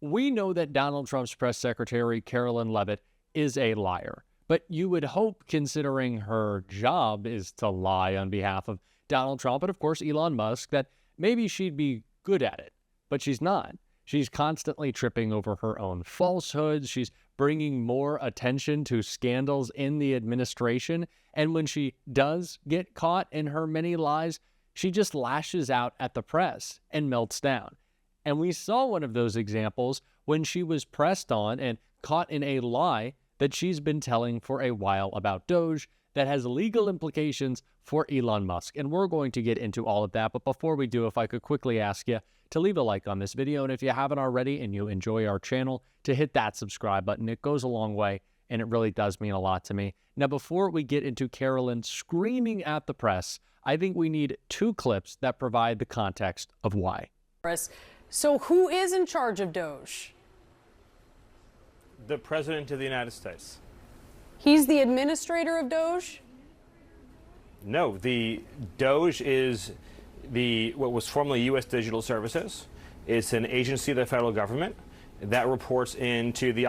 We know that Donald Trump's press secretary, Karoline Leavitt, is a liar. But you would hope, considering her job is to lie on behalf of Donald Trump and, of course, Elon Musk, that maybe she'd be good at it. But she's not. She's constantly tripping over her own falsehoods. She's bringing more attention to scandals in the administration. And when she does get caught in her many lies, she just lashes out at the press and melts down. And we saw one of those examples when she was pressed on and caught in a lie that she's been telling for a while about Doge that has legal implications for Elon Musk. And we're going to get into all of that. But before we do, if I could quickly ask you to leave a like on this video. And if you haven't already and you enjoy our channel, to hit that subscribe button. It goes a long way and it really does mean a lot to me. Now, before we get into Karoline screaming at the press, I think we need two clips that provide the context of why. So who is in charge of Doge? The President of the United States. He's the administrator of Doge? No, the Doge is what was formerly U.S. Digital Services. It's an agency of the federal government that reports into the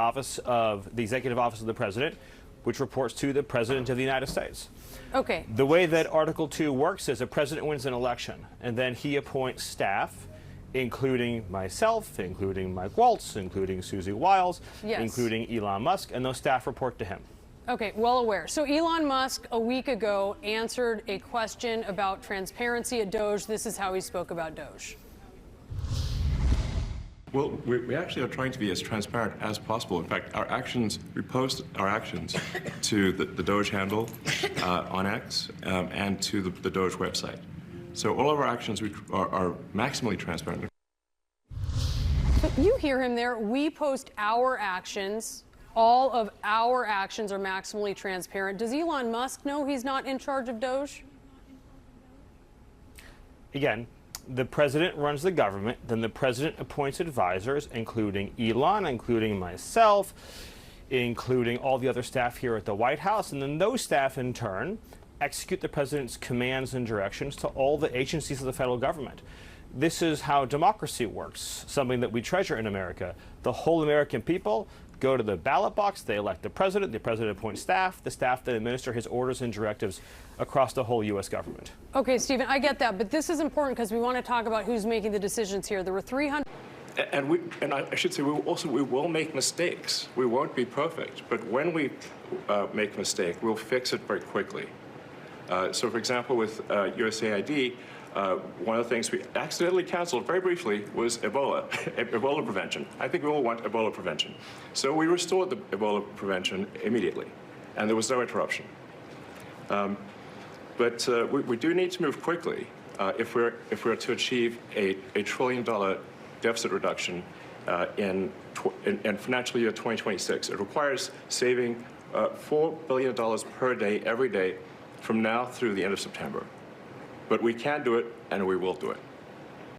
executive office of the president, which reports to the President of the United States. Okay. The way that Article 2 works is a president wins an election, and then he appoints staff, including myself, including Mike Waltz, including Susie Wiles, yes, including Elon Musk, and those staff report to him. Okay, well aware. So Elon Musk a week ago answered a question about transparency at Doge. This is how he spoke about Doge. Well, we actually are trying to be as transparent as possible. In fact, we post our actions to the Doge handle on X and to the Doge website. So all of our actions are maximally transparent. You hear him there. We post our actions. All of our actions are maximally transparent. Does Elon Musk know he's not in charge of Doge? Again, the president runs the government, then the president appoints advisors, including Elon, including myself, including all the other staff here at the White House, and then those staff in turn execute the president's commands and directions to all the agencies of the federal government. This is how democracy works, something that we treasure in America. The whole American people go to the ballot box, they elect the president appoints staff, the staff then administer his orders and directives across the whole U.S. government. Okay, Stephen, I get that, but this is important because we want to talk about who's making the decisions here. There were 300. And I should say, we will make mistakes. We won't be perfect, but when we make a mistake, we'll fix it very quickly. So, for example, with USAID, one of the things we accidentally canceled very briefly was Ebola, Ebola prevention. I think we all want Ebola prevention. So we restored the Ebola prevention immediately, and there was no interruption. But we do need to move quickly if we're to achieve a $1 trillion deficit reduction in financial year 2026. It requires saving $4 billion per day, every day, from now through the end of September. But we can do it, and we will do it.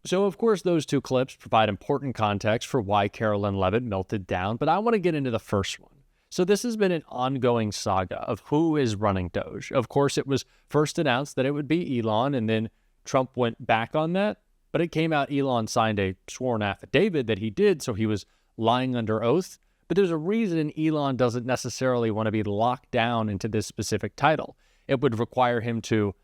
So, of course, those two clips provide important context for why Karoline Leavitt melted down, but I want to get into the first one. So this has been an ongoing saga of who is running Doge. Of course, it was first announced that it would be Elon, and then Trump went back on that. But it came out Elon signed a sworn affidavit that he did, so he was lying under oath. But there's a reason Elon doesn't necessarily want to be locked down into this specific title. It would require him to,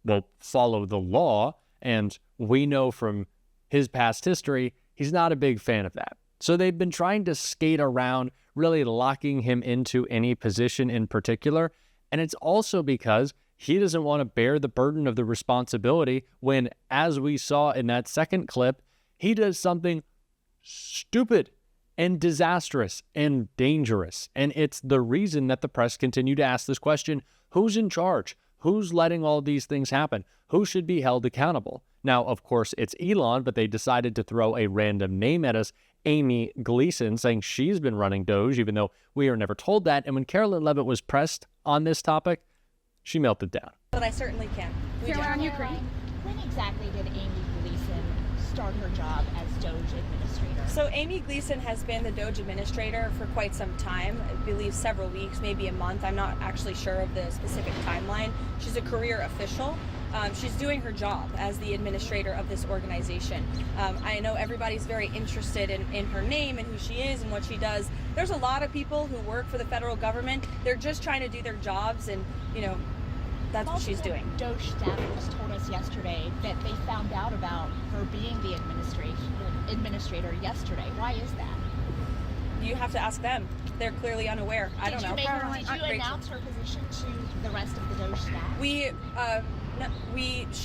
well, follow the law, and we know from his past history, he's not a big fan of that. So they've been trying to skate around really locking him into any position in particular, and it's also because he doesn't want to bear the burden of the responsibility when, as we saw in that second clip, he does something stupid and disastrous and dangerous. And it's the reason that the press continue to ask this question: who's in charge? Who's letting all these things happen? Who should be held accountable? Now, of course, it's Elon, but they decided to throw a random name at us, Amy Gleason, saying she's been running Doge, even though we are never told that. And when Karoline Leavitt was pressed on this topic, she melted down. But I certainly can. Caroline, when exactly did Amy Gleason start her job as Doge administrator? So Amy Gleason has been the Doge administrator for quite some time. I believe several weeks, maybe a month. I'm not actually sure of the specific timeline. She's a career official. She's doing her job as the administrator of this organization. I know everybody's very interested in her name and who she is and what she does. There's a lot of people who work for the federal government. They're just trying to do their jobs, and that's what she's doing. Doge staffers told us yesterday that they found out about her being the administrator yesterday. Why is that? You have to ask them. They're clearly unaware. I don't know. Did you announce her position to the rest of the Doge staff?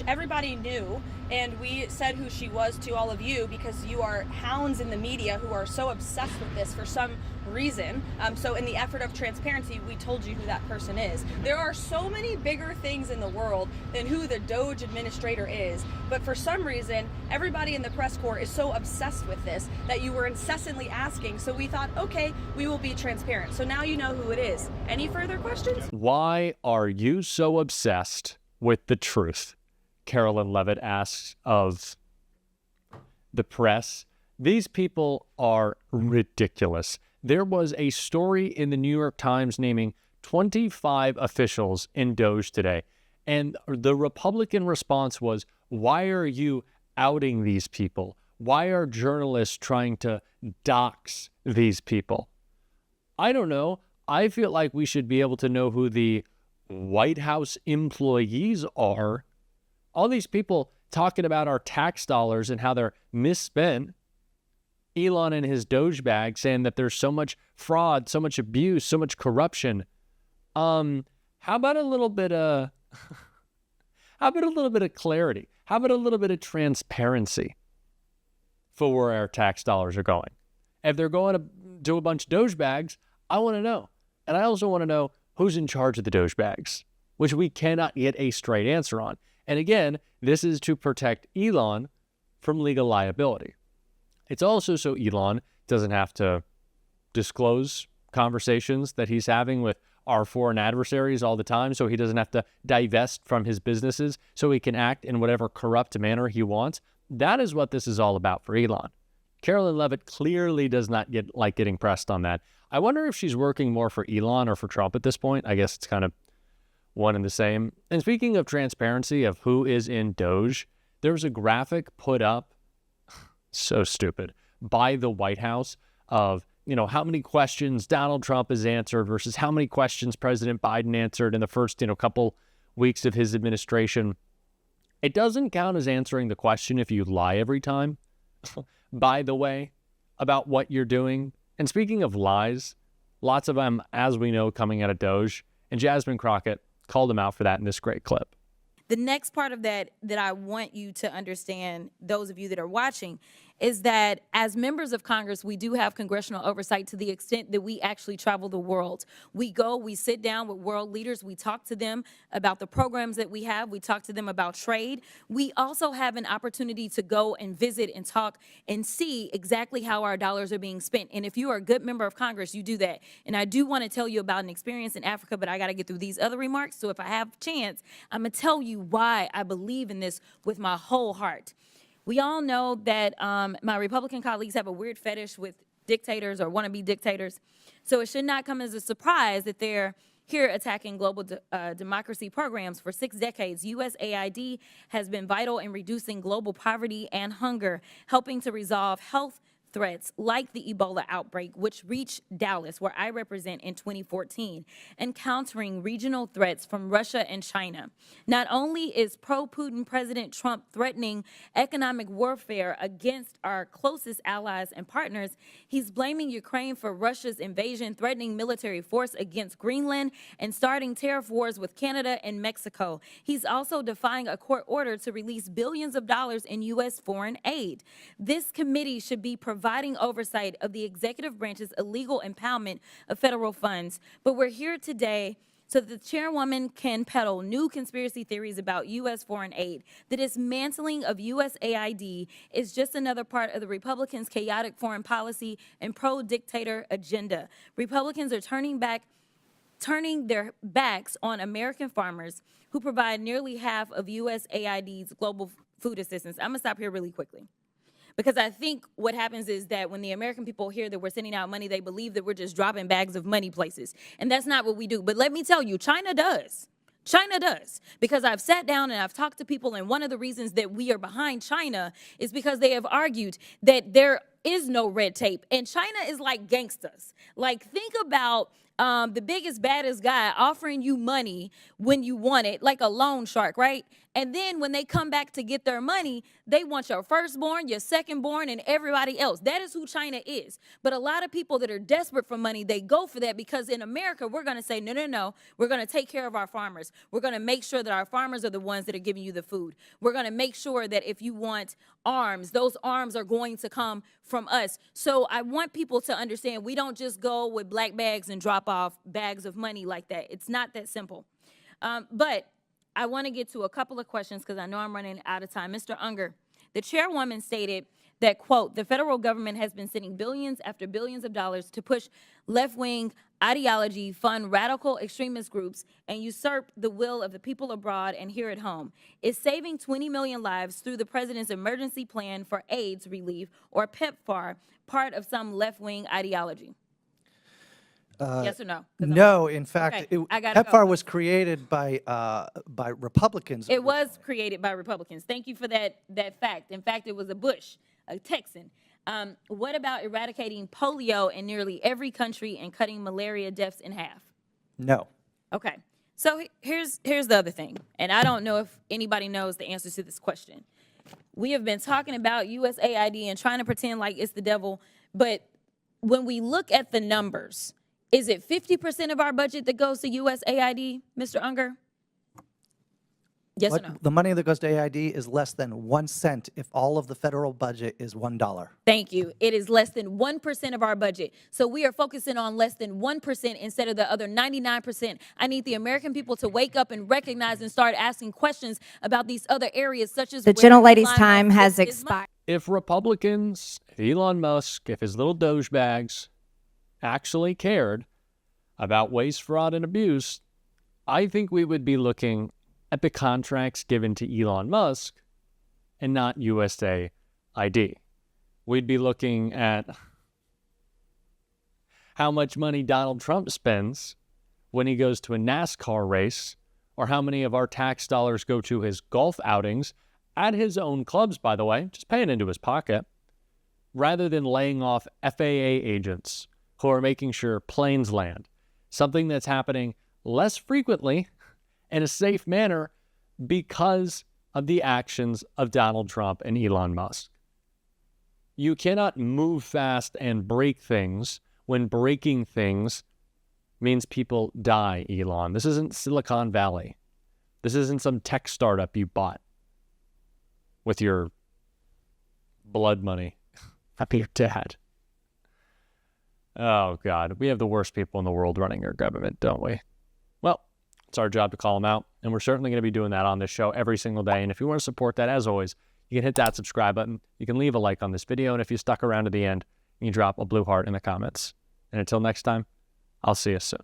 Everybody knew, and we said who she was to all of you because you are hounds in the media who are so obsessed with this for some reason. So in the effort of transparency, we told you who that person is. There are so many bigger things in the world than who the Doge administrator is, but for some reason, everybody in the press corps is so obsessed with this that you were incessantly asking. So we thought, okay, we will be transparent. So now you know who it is. Any further questions? Why are you so obsessed with the truth? Karoline Leavitt asks of the press. These people are ridiculous. There was a story in the New York Times naming 25 officials in Doge today. And the Republican response was, why are you outing these people? Why are journalists trying to dox these people? I don't know. I feel like we should be able to know who the White House employees are. All these people talking about our tax dollars and how they're misspent. Elon and his Doge bag saying that there's so much fraud, so much abuse, so much corruption. How about a little bit of clarity? How about a little bit of transparency for where our tax dollars are going? If they're going to do a bunch of Doge bags, I want to know. And I also want to know who's in charge of the Doge bags, which we cannot get a straight answer on. And again, this is to protect Elon from legal liability. It's also so Elon doesn't have to disclose conversations that he's having with our foreign adversaries all the time, so he doesn't have to divest from his businesses, so he can act in whatever corrupt manner he wants. That is what this is all about for Elon. Karoline Leavitt clearly does not like getting pressed on that. I wonder if she's working more for Elon or for Trump at this point. I guess it's kind of one and the same. And speaking of transparency of who is in Doge, there's a graphic put up, so stupid, by the White House of, how many questions Donald Trump has answered versus how many questions President Biden answered in the first, couple weeks of his administration. It doesn't count as answering the question if you lie every time, by the way, about what you're doing. And speaking of lies, lots of them, as we know, coming out of Doge, and Jasmine Crockett called him out for that in this great clip. The next part of that I want you to understand, those of you that are watching, is that as members of Congress, we do have congressional oversight to the extent that we actually travel the world. We go, we sit down with world leaders, we talk to them about the programs that we have, we talk to them about trade. We also have an opportunity to go and visit and talk and see exactly how our dollars are being spent. And if you are a good member of Congress, you do that. And I do want to tell you about an experience in Africa, but I got to get through these other remarks. So if I have a chance, I'm going to tell you why I believe in this with my whole heart. We all know that my Republican colleagues have a weird fetish with dictators or wannabe dictators. So it should not come as a surprise that they're here attacking global democracy programs. For 6 decades, USAID has been vital in reducing global poverty and hunger, helping to resolve health threats like the Ebola outbreak, which reached Dallas, where I represent, in 2014, and countering regional threats from Russia and China. Not only is pro-Putin President Trump threatening economic warfare against our closest allies and partners, he's blaming Ukraine for Russia's invasion, threatening military force against Greenland, and starting tariff wars with Canada and Mexico. He's also defying a court order to release billions of dollars in U.S. foreign aid. This committee should be providing oversight of the executive branch's illegal impoundment of federal funds. But we're here today so that the chairwoman can peddle new conspiracy theories about U.S. foreign aid. The dismantling of USAID is just another part of the Republicans' chaotic foreign policy and pro-dictator agenda. Republicans are turning their backs on American farmers who provide nearly half of USAID's global food assistance. I'm going to stop here really quickly, because I think what happens is that when the American people hear that we're sending out money, they believe that we're just dropping bags of money places. And that's not what we do. But let me tell you, China does. China does, because I've sat down and I've talked to people, and one of the reasons that we are behind China is because they have argued that there is no red tape, and China is like gangsters. Like, think about the biggest, baddest guy offering you money when you want it, like a loan shark, right? And then when they come back to get their money, they want your firstborn, your secondborn, and everybody else. That is who China is. But a lot of people that are desperate for money, they go for that, because in America, we're going to say, no, no, no. We're going to take care of our farmers. We're going to make sure that our farmers are the ones that are giving you the food. We're going to make sure that if you want arms, those arms are going to come from us. So I want people to understand, we don't just go with black bags and drop off bags of money like that. It's not that simple. But I want to get to a couple of questions because I know I'm running out of time. Mr. Unger, the chairwoman stated that, quote, the federal government has been sending billions after billions of dollars to push left-wing ideology, fund radical extremist groups, and usurp the will of the people abroad and here at home. Is saving 20 million lives through the president's emergency plan for AIDS relief, or PEPFAR, part of some left-wing ideology? Yes or no? No, in fact, Okay, I gotta PEPFAR go. was created by Republicans. It was created by Republicans. Thank you for that fact. In fact, it was a Bush, a Texan. What about eradicating polio in nearly every country and cutting malaria deaths in half? No. Okay. So here's the other thing, and I don't know if anybody knows the answer to this question. We have been talking about USAID and trying to pretend like it's the devil, but when we look at the numbers, is it 50% of our budget that goes to USAID, Mr. Unger? Yes or no? The money that goes to AID is less than 1 cent if all of the federal budget is $1. Thank you. It is less than 1% of our budget. So we are focusing on less than 1% instead of the other 99%. I need the American people to wake up and recognize and start asking questions about these other areas, such as The gentlelady's time has expired. If Republicans, if Elon Musk, if his little Dogebags actually cared about waste, fraud, and abuse, I think we would be looking at the contracts given to Elon Musk and not USAID. We'd be looking at how much money Donald Trump spends when he goes to a NASCAR race, or how many of our tax dollars go to his golf outings at his own clubs, by the way, just paying into his pocket, rather than laying off FAA agents who are making sure planes land, something that's happening less frequently in a safe manner because of the actions of Donald Trump and Elon Musk. You cannot move fast and break things when breaking things means people die, Elon. This isn't Silicon Valley. This isn't some tech startup you bought with your blood money after your dad. Oh, God. We have the worst people in the world running our government, don't we? Well, it's our job to call them out, and we're certainly going to be doing that on this show every single day. And if you want to support that, as always, you can hit that subscribe button. You can leave a like on this video, and if you stuck around to the end, you can drop a blue heart in the comments. And until next time, I'll see you soon.